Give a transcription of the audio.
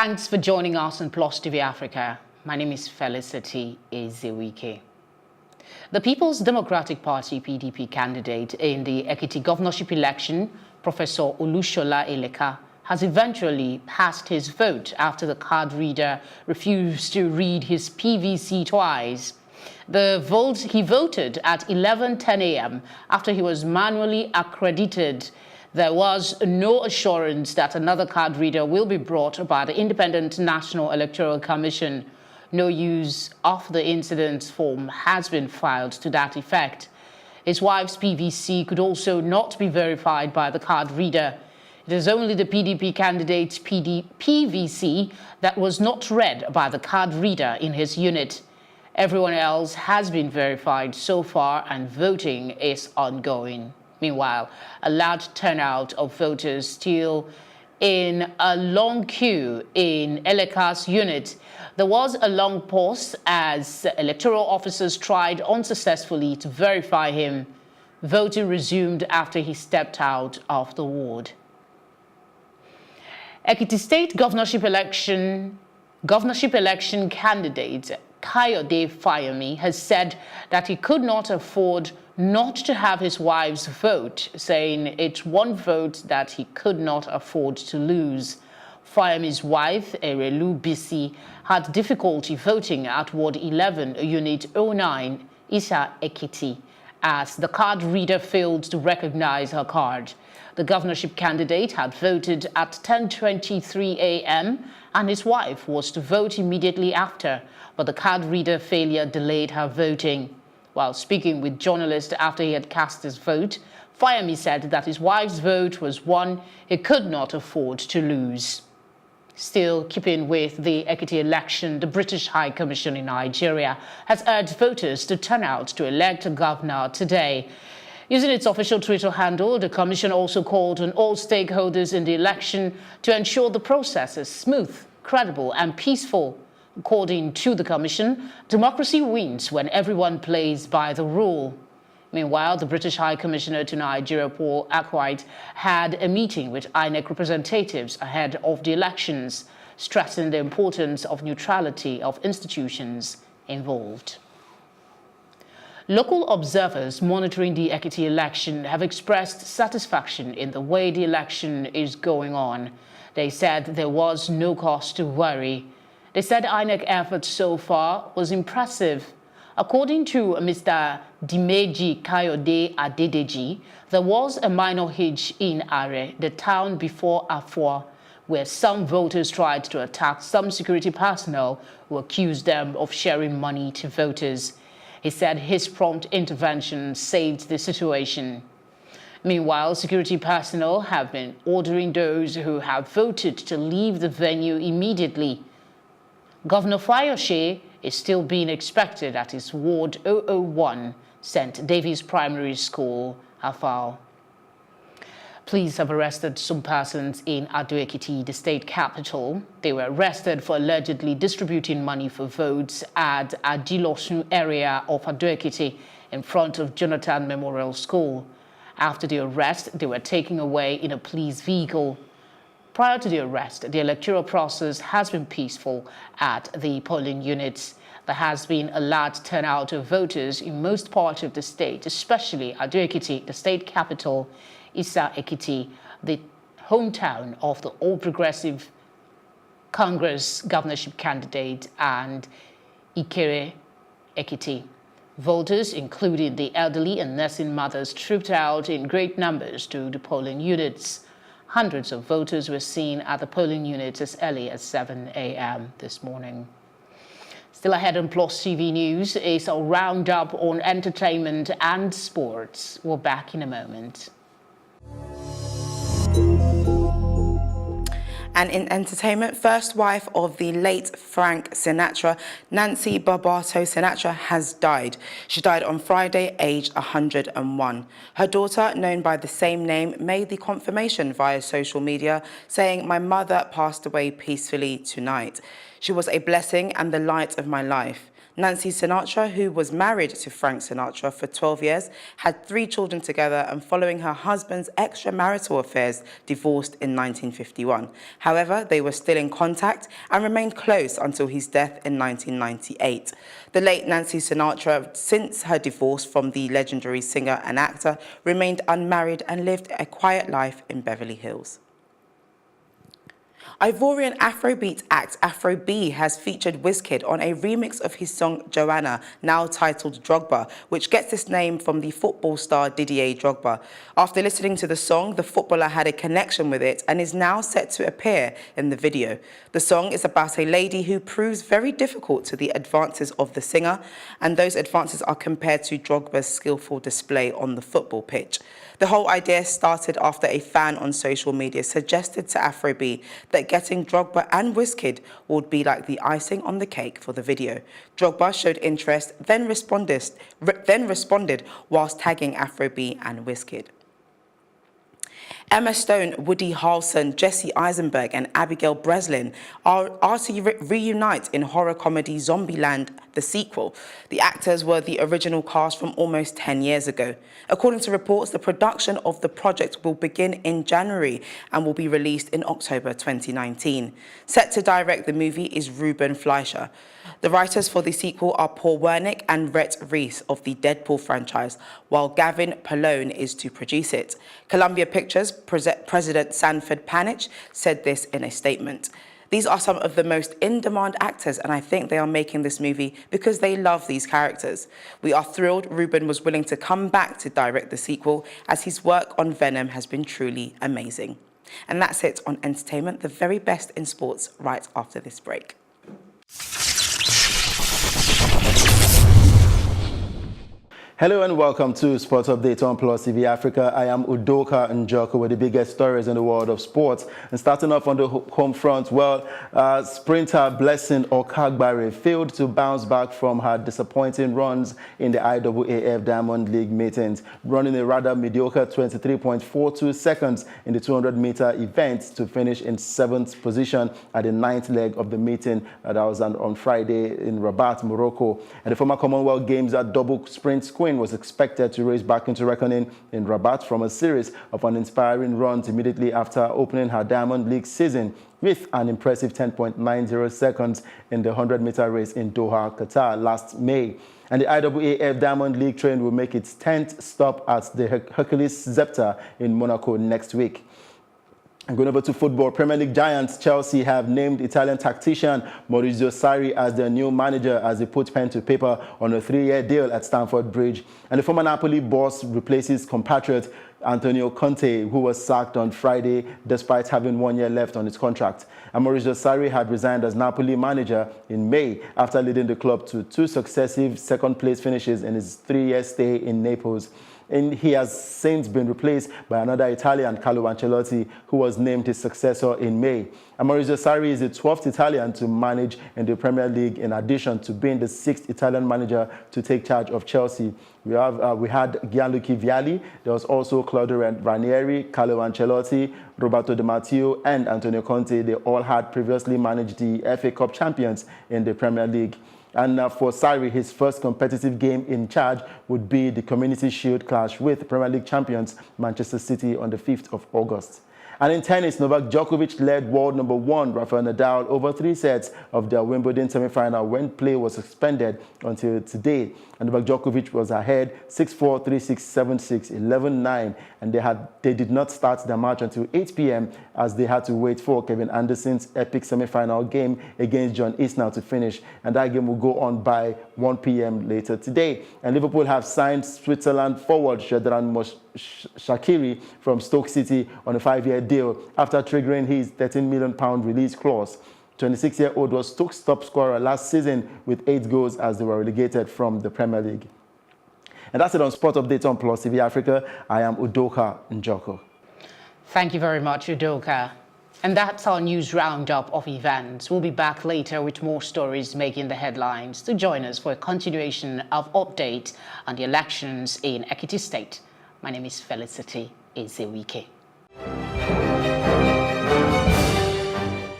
Thanks for joining us on Plus TV Africa. My name is Felicity Ezewike. The People's Democratic Party (PDP) candidate in the Ekiti governorship election, Professor Olushola Eleka, has eventually passed his vote after the card reader refused to read his PVC twice. He voted at 11:10 a.m. after he was manually accredited. There was no assurance that another card reader will be brought by the Independent National Electoral Commission. No use of the incident form has been filed to that effect. His wife's PVC could also not be verified by the card reader. It is only the PDP candidate's PVC that was not read by the card reader in his unit. Everyone else has been verified so far and voting is ongoing. Meanwhile, a large turnout of voters still in a long queue in Eleka's unit. There was a long pause as electoral officers tried unsuccessfully to verify him. Voting resumed after he stepped out of the ward. Ekiti State governorship election candidate Fayemi has said that he could not afford not to have his wife's vote, saying it's one vote that he could not afford to lose. Fayemi's wife, Erelu Bisi, had difficulty voting at Ward 11, Unit 09, Isa Ekiti, as the card reader failed to recognize her card. The governorship candidate had voted at 10:23 a.m. and his wife was to vote immediately after, but the card reader failure delayed her voting. While speaking with journalists after he had cast his vote, Fayemi said that his wife's vote was one he could not afford to lose. Still keeping with the Ekiti election, the British High Commission in Nigeria has urged voters to turn out to elect a governor today. Using its official Twitter handle, the Commission also called on all stakeholders in the election to ensure the process is smooth, credible, and peaceful. According to the Commission, democracy wins when everyone plays by the rule. Meanwhile, the British High Commissioner to Nigeria, Paul Ackroyd, had a meeting with INEC representatives ahead of the elections, stressing the importance of neutrality of institutions involved. Local observers monitoring the Ekiti election have expressed satisfaction in the way the election is going on. They said there was no cause to worry. They said INEC effort so far was impressive. According to Mr. Dimeji Kayode Adedeji, there was a minor hitch in Are, the town before Afua, where some voters tried to attack some security personnel who accused them of sharing money to voters. He said his prompt intervention saved the situation. Meanwhile, security personnel have been ordering those who have voted to leave the venue immediately. Governor Fayose is still being expected at his Ward 001, St. David's Primary School, Afao. Police have arrested some persons in Ado-Ekiti, the state capital. They were arrested for allegedly distributing money for votes at Ajilosun area of Ado-Ekiti in front of Jonathan Memorial School. After the arrest, they were taken away in a police vehicle. Prior to the arrest, the electoral process has been peaceful at the polling units. There has been a large turnout of voters in most parts of the state, especially Ado-Ekiti, the state capital, Isa Ekiti, the hometown of the All Progressive Congress governorship candidate, and Ikere Ekiti. Voters, including the elderly and nursing mothers, trooped out in great numbers to the polling units. Hundreds of voters were seen at the polling units as early as 7 a.m. this morning. Still ahead on Plus TV News is a roundup on entertainment and sports. We're back in a moment. And in entertainment, first wife of the late Frank Sinatra, Nancy Barbato Sinatra, has died. She died on Friday, aged 101. Her daughter, known by the same name, made the confirmation via social media, saying, "My mother passed away peacefully tonight. She was a blessing and the light of my life. Nancy Sinatra, who was married to Frank Sinatra for 12 years, had 3 children together and following her husband's extramarital affairs, divorced in 1951. However, they were still in contact and remained close until his death in 1998. The late Nancy Sinatra, since her divorce from the legendary singer and actor, remained unmarried and lived a quiet life in Beverly Hills. Ivorian Afrobeat act Afro B has featured Wizkid on a remix of his song Joanna, now titled Drogba, which gets its name from the football star Didier Drogba. After listening to the song, the footballer had a connection with it and is now set to appear in the video. The song is about a lady who proves very difficult to the advances of the singer, and those advances are compared to Drogba's skillful display on the football pitch. The whole idea started after a fan on social media suggested to Afro B that getting Drogba and Wizkid would be like the icing on the cake for the video. Drogba showed interest, then responded whilst tagging Afro B and Wizkid. Emma Stone, Woody Harrelson, Jesse Eisenberg and Abigail Breslin are to reunite in horror comedy Zombieland, the sequel. The actors were the original cast from almost 10 years ago. According to reports, the production of the project will begin in January and will be released in October 2019. Set to direct the movie is Ruben Fleischer. The writers for the sequel are Paul Wernick and Rhett Reese of the Deadpool franchise, while Gavin Polone is to produce it. Columbia Pictures President Sanford Panich said this in a statement. These are some of the most in-demand actors, and I think they are making this movie because they love these characters. We are thrilled Ruben was willing to come back to direct the sequel, as his work on Venom has been truly amazing. And that's it on entertainment, the very best in sports, right after this break. Hello and welcome to Sports Update on Plus TV Africa. I am Udoka Njoko with the biggest stories in the world of sports. And starting off on the home front, well, sprinter Blessing Okagbare failed to bounce back from her disappointing runs in the IAAF Diamond League meetings, running a rather mediocre 23.42 seconds in the 200-meter event to finish in 7th position at the 9th leg of the meeting that was on Friday in Rabat, Morocco. And the former Commonwealth Games at double sprint queen was expected to race back into reckoning in Rabat from a series of uninspiring runs immediately after opening her Diamond League season with an impressive 10.90 seconds in the 100-meter race in Doha, Qatar last May. And the IAAF Diamond League train will make its 10th stop at the Hercules Scepter in Monaco next week. And going over to football, Premier League giants Chelsea have named Italian tactician Maurizio Sarri as their new manager as they put pen to paper on a 3-year deal at Stamford Bridge. And the former Napoli boss replaces compatriot Antonio Conte, who was sacked on Friday despite having 1 year left on his contract. And Maurizio Sarri had resigned as Napoli manager in May after leading the club to 2 successive second-place finishes in his 3-year stay in Naples. And he has since been replaced by another Italian, Carlo Ancelotti, who was named his successor in May. And Maurizio Sarri is the 12th Italian to manage in the Premier League, in addition to being the 6th Italian manager to take charge of Chelsea. We had Gianluca Vialli, there was also Claudio Ranieri, Carlo Ancelotti, Roberto Di Matteo, and Antonio Conte. They all had previously managed the FA Cup champions in the Premier League. And for Sarri, his first competitive game in charge would be the Community Shield clash with Premier League champions Manchester City on the 5th of August. And in tennis, Novak Djokovic led world number 1 Rafael Nadal over 3 sets of their Wimbledon semi-final when play was suspended until today. And Novak Djokovic was ahead 6-4, 3-6, 7-6, 11-9, and they did not start their match until 8 p.m. as they had to wait for Kevin Anderson's epic semi-final game against John Isner to finish. And that game will go on by 1 p.m. later today. And Liverpool have signed Switzerland forward Shedran Shaqiri from Stoke City on a 5-year deal after triggering his £13 million release clause. 26-year-old was Stoke's top scorer last season with 8 goals as they were relegated from the Premier League. And that's it on Sport Update on Plus TV Africa. I am Udoka Njoko. Thank you very much, Udoka. And that's our news roundup of events. We'll be back later with more stories making the headlines. To join us for a continuation of updates on the elections in Ekiti State. My name is Felicity Ezewike.